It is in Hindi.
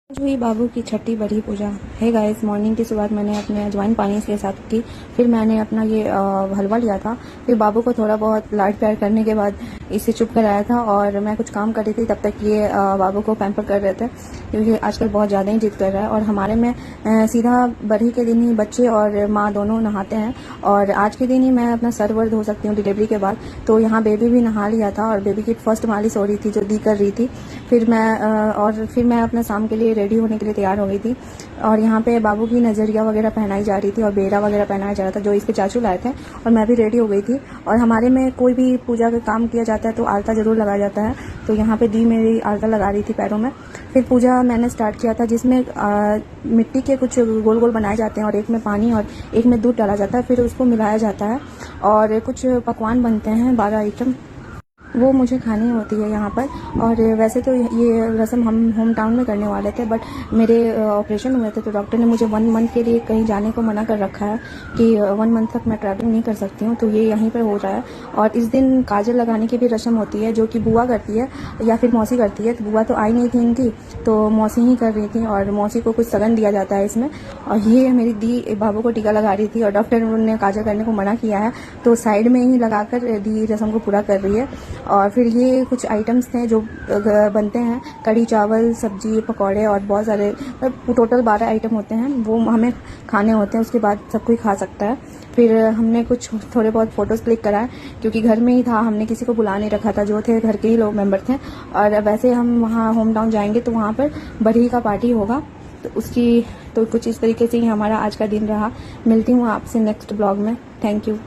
आज हुई बाबू की छठी बड़ी पूजा। है गाइस, मॉर्निंग की शुरुआत मैंने अपने अजवाइन पानी के साथ की। फिर मैंने अपना ये हलवा लिया था। फिर बाबू को थोड़ा बहुत लाड प्यार करने के बाद इसे चुप कराया था और मैं कुछ काम कर रही थी। तब तक ये बाबू को पैम्पर कर रहे थे क्योंकि आजकल बहुत ज़्यादा ही जिद कर रहा है। और हमारे में सीधा बड़ी के दिन ही बच्चे और माँ दोनों नहाते हैं और आज के दिन ही मैं अपना सर वर धो सकती हूँ डिलीवरी के बाद। तो यहाँ बेबी भी नहा लिया था और बेबी की फर्स्ट मालिश हो रही थी जो दी कर रही थी। फिर मैं अपना शाम के लिए रेडी होने के लिए तैयार हो गई थी और यहाँ पे बाबू की नज़रिया वगैरह पहनाई जा रही थी और बेरा वगैरह पहनाया जा रहा था जो इसके चाचू लाए थे। और मैं भी रेडी हो गई थी। और हमारे में कोई भी पूजा का काम किया जाता है तो आलता ज़रूर लगाया जाता है। तो यहाँ पे दी मेरी आलता लगा रही थी पैरों में। फिर पूजा मैंने स्टार्ट किया था जिसमें मिट्टी के कुछ गोल गोल बनाए जाते हैं और एक में पानी और एक में दूध डाला जाता है। फिर उसको मिलाया जाता है और कुछ पकवान बनते हैं 12 आइटम, वो मुझे खानी होती है यहाँ पर। और वैसे तो ये रस्म हम होम टाउन में करने वाले थे बट मेरे ऑपरेशन हुए थे तो डॉक्टर ने मुझे 1 मंथ के लिए कहीं जाने को मना कर रखा है कि 1 मंथ तक मैं ट्रैवलिंग नहीं कर सकती हूँ। तो ये यहीं पर हो रहा है। और इस दिन काजल लगाने की भी रस्म होती है जो कि बुआ करती है या फिर मौसी करती है। तो बुआ तो आई नहीं थी इनकी, तो मौसी ही कर रही थी और मौसी को कुछ सगन दिया जाता है इसमें। और ये मेरी दी बाबू को टीका लगा रही थी और डॉक्टर ने काजल करने को मना किया है तो साइड में ही लगाकर दी रस्म को पूरा कर रही है। और फिर ये कुछ आइटम्स थे जो बनते हैं, कढ़ी चावल, सब्जी, पकौड़े और बहुत सारे, टोटल 12 आइटम होते हैं वो हमें खाने होते हैं। उसके बाद सब कोई खा सकता है। फिर हमने कुछ थोड़े बहुत फ़ोटोज़ क्लिक कराए क्योंकि घर में ही था, हमने किसी को बुला नहीं रखा था, जो थे घर के ही लोग मेंबर थे। और वैसे हम वहाँ होम टाउन जाएंगे तो वहाँ पर बड़ी का पार्टी होगा तो कुछ इस तरीके से ही हमारा आज का दिन रहा। मिलती हूँ आपसे नेक्स्ट ब्लॉग में। Thank you.